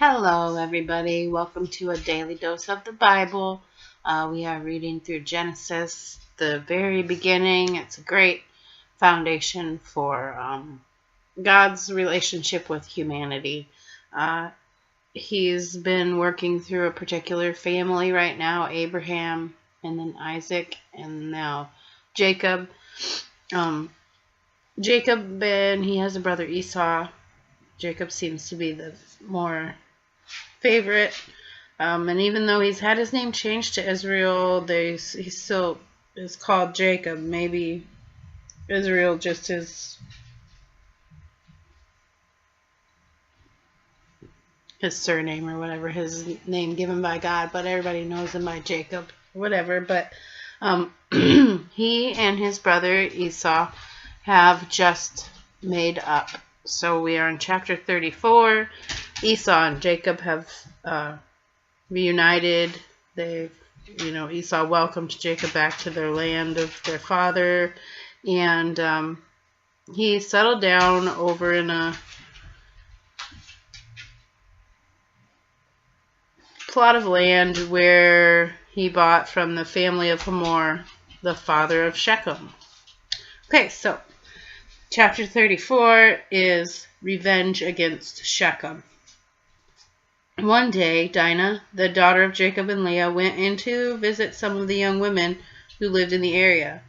Hello, everybody. Welcome to a daily dose of the Bible. We are reading through Genesis, the very beginning. It's a great foundation for God's relationship with humanity. He's been working through a particular family right now, Abraham, and then Isaac, and now Jacob. Jacob, and he has a brother Esau. Jacob seems to be the more favorite, and even though he's had his name changed to Israel, he still is called Jacob. Maybe Israel just his surname or whatever, his name given by God, but everybody knows him by Jacob, whatever. But he and his brother Esau have just made up. So we are in chapter 34. Esau and Jacob have reunited. Esau welcomed Jacob back to their land of their father, and he settled down over in a plot of land where he bought from the family of Hamor, the father of Shechem. Okay, so chapter 34 is revenge against Shechem. One day, Dinah, the daughter of Jacob and Leah, went in to visit some of the young women who lived in the area.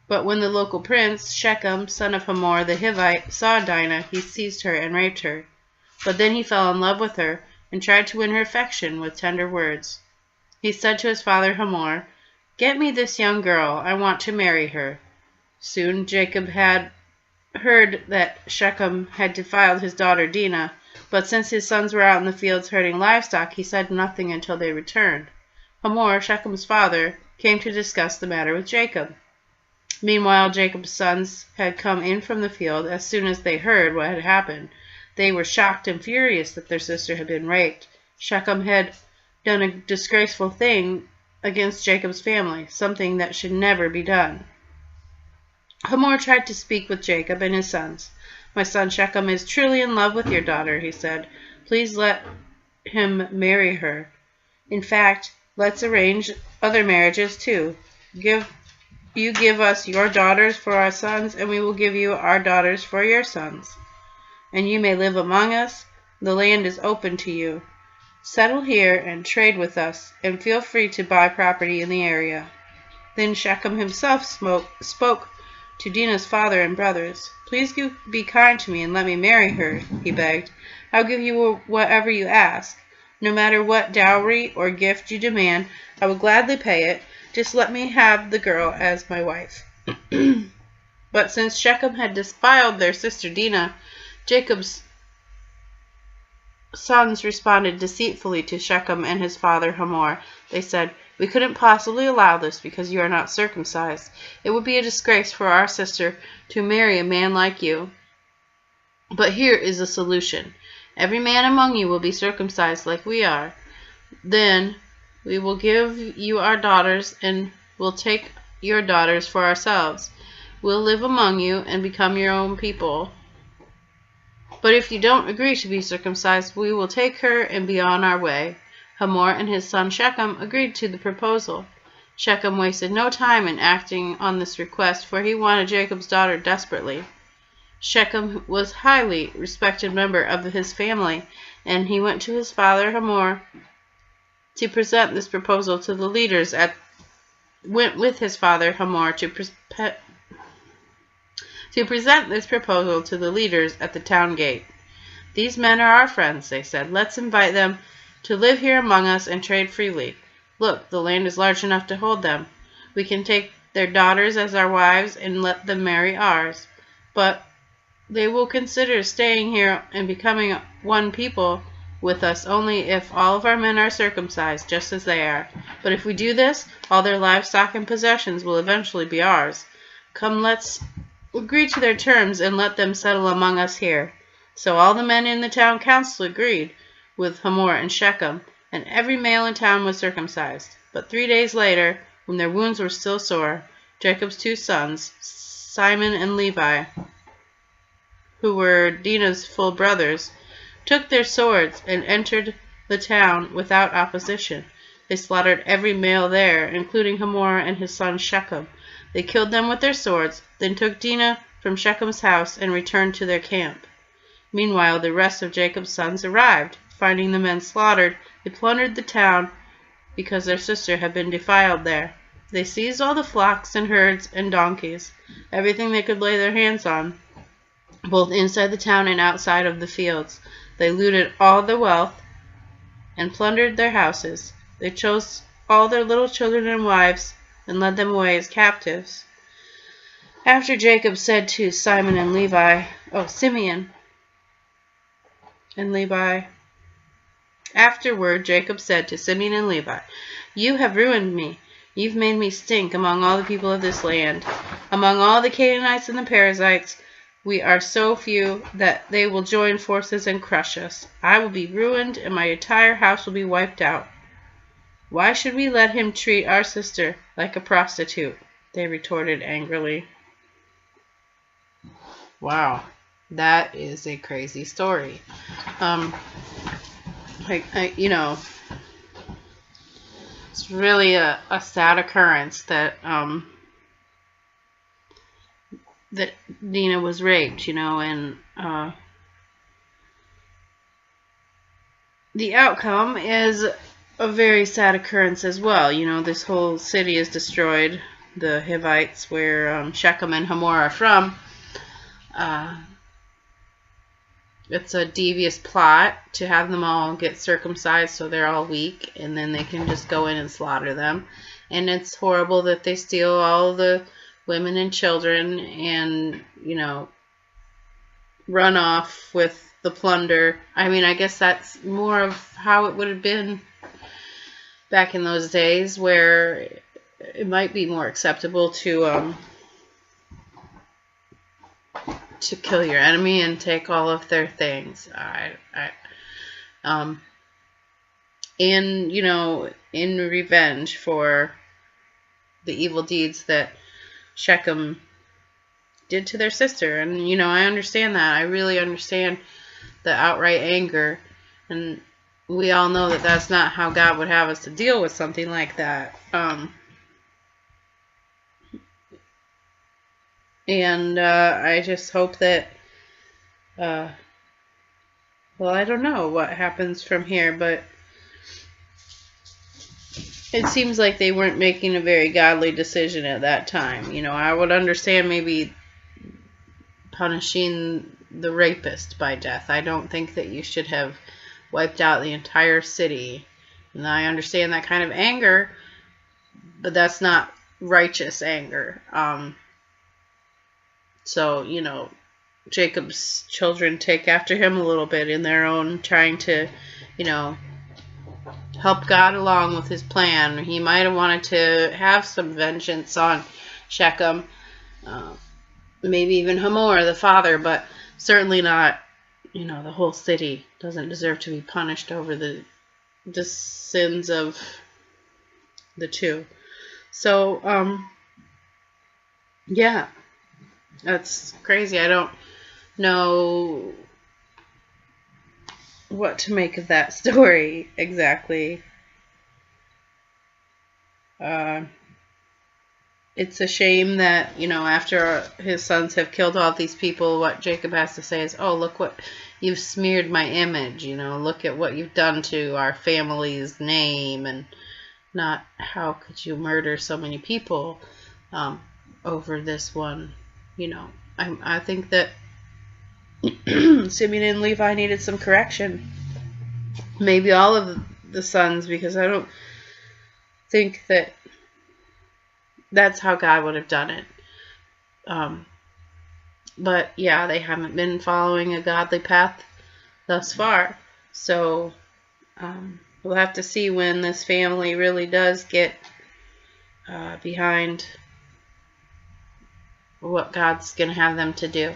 But when the local prince, Shechem, son of Hamor the Hivite, saw Dinah, he seized her and raped her. But then he fell in love with her and tried to win her affection with tender words. He said to his father Hamor, "Get me this young girl. I want to marry her." Soon Jacob had heard that Shechem had defiled his daughter Dinah, but since his sons were out in the fields herding livestock, he said nothing until they returned. Hamor, Shechem's father, came to discuss the matter with Jacob. Meanwhile, Jacob's sons had come in from the field. As soon as they heard what had happened, they were shocked and furious that their sister had been raped. Shechem had done a disgraceful thing against Jacob's family, something that should never be done. Hamor tried to speak with Jacob and his sons. "My son Shechem is truly in love with your daughter," he said. "Please let him marry her. In fact, let's arrange other marriages too. Give us your daughters for our sons, and we will give you our daughters for your sons. And you may live among us. The land is open to you. Settle here and trade with us, and feel free to buy property in the area." Then Shechem himself spoke to Dinah's father and brothers. "Please be kind to me and let me marry her," he begged. "I'll give you whatever you ask. No matter what dowry or gift you demand, I will gladly pay it. Just let me have the girl as my wife." But since Shechem had defiled their sister Dinah, Jacob's sons responded deceitfully to Shechem and his father Hamor. They said, "We couldn't possibly allow this because you are not circumcised. It would be a disgrace for our sister to marry a man like you. But here is a solution. Every man among you will be circumcised like we are. Then we will give you our daughters, and we'll take your daughters for ourselves. We'll live among you and become your own people. But if you don't agree to be circumcised, we will take her and be on our way." Hamor and his son Shechem agreed to the proposal. Shechem wasted no time in acting on this request, for he wanted Jacob's daughter desperately. Shechem was a highly respected member of his family, and he went to his father Hamor to present this proposal to the leaders with his father Hamor to present this proposal to the leaders at the town gate. "These men are our friends," they said. "Let's invite them to live here among us and trade freely. Look, the land is large enough to hold them. We can take their daughters as our wives and let them marry ours. But they will consider staying here and becoming one people with us only if all of our men are circumcised, just as they are. But if we do this, all their livestock and possessions will eventually be ours. Come, let's agree to their terms and let them settle among us here." So all the men in the town council agreed with Hamor and Shechem, and every male in town was circumcised. But 3 days later, when their wounds were still sore, Jacob's two sons, Simon and Levi, who were Dinah's full brothers, took their swords and entered the town without opposition. They slaughtered every male there, including Hamor and his son Shechem. They killed them with their swords, then took Dinah from Shechem's house and returned to their camp. Meanwhile, the rest of Jacob's sons arrived. Finding the men slaughtered, they plundered the town because their sister had been defiled there. They seized all the flocks and herds and donkeys, everything they could lay their hands on, both inside the town and outside of the fields. They looted all the wealth and plundered their houses. They chose all their little children and wives and led them away as captives. After Jacob said to Simeon and Levi, Afterward, Jacob said to Simeon and Levi, "You have ruined me. You've made me stink among all the people of this land. Among all the Canaanites and the Perizzites, we are so few that they will join forces and crush us. I will be ruined, and my entire house will be wiped out. Why should we let him treat our sister like a prostitute?" They retorted angrily. Wow, that is a crazy story. It's really a sad occurrence that that Dinah was raped, and the outcome is a very sad occurrence as well. This whole city is destroyed. The Hivites, where Shechem and Hamor are from, it's a devious plot to have them all get circumcised so they're all weak, and then they can just go in and slaughter them. And it's horrible that they steal all the women and children and, run off with the plunder. I guess that's more of how it would have been back in those days, where it might be more acceptable to kill your enemy and take all of their things. In revenge for the evil deeds that Shechem did to their sister. And, I understand that. I really understand the outright anger. And we all know that that's not how God would have us to deal with something like that. And I just hope that, I don't know what happens from here, but it seems like they weren't making a very godly decision at that time. I would understand maybe punishing the rapist by death. I don't think that you should have wiped out the entire city. And I understand that kind of anger, but that's not righteous anger. So, Jacob's children take after him a little bit in their own trying to, help God along with his plan. He might have wanted to have some vengeance on Shechem, maybe even Hamor, the father, but certainly not, the whole city doesn't deserve to be punished over the sins of the two. So, yeah. That's crazy. I don't know what to make of that story exactly. It's a shame that, after his sons have killed all these people, what Jacob has to say is, "Oh, look what you've smeared my image. Look at what you've done to our family's name," and not, "How could you murder so many people over this one?" I think that Simeon and Levi needed some correction. Maybe all of the sons, because I don't think that that's how God would have done it. But yeah, they haven't been following a godly path thus far. So we'll have to see when this family really does get behind what God's going to have them to do.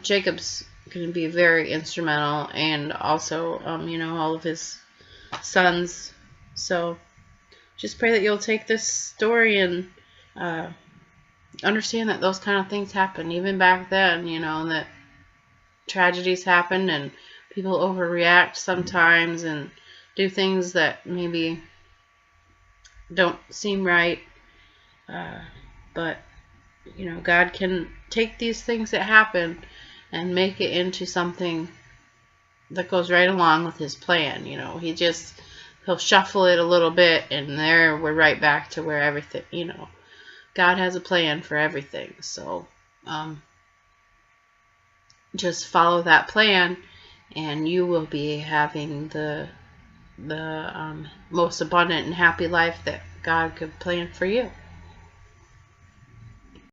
Jacob's going to be very instrumental, and also, all of his sons. So just pray that you'll take this story and understand that those kind of things happen. Even back then, that tragedies happen and people overreact sometimes, and do things that maybe don't seem right. But, you know, God can take these things that happen and make it into something that goes right along with his plan. You know, he'll shuffle it a little bit, and there we're right back to where everything, you know, God has a plan for everything. So just follow that plan, and you will be having the most abundant and happy life that God could plan for you.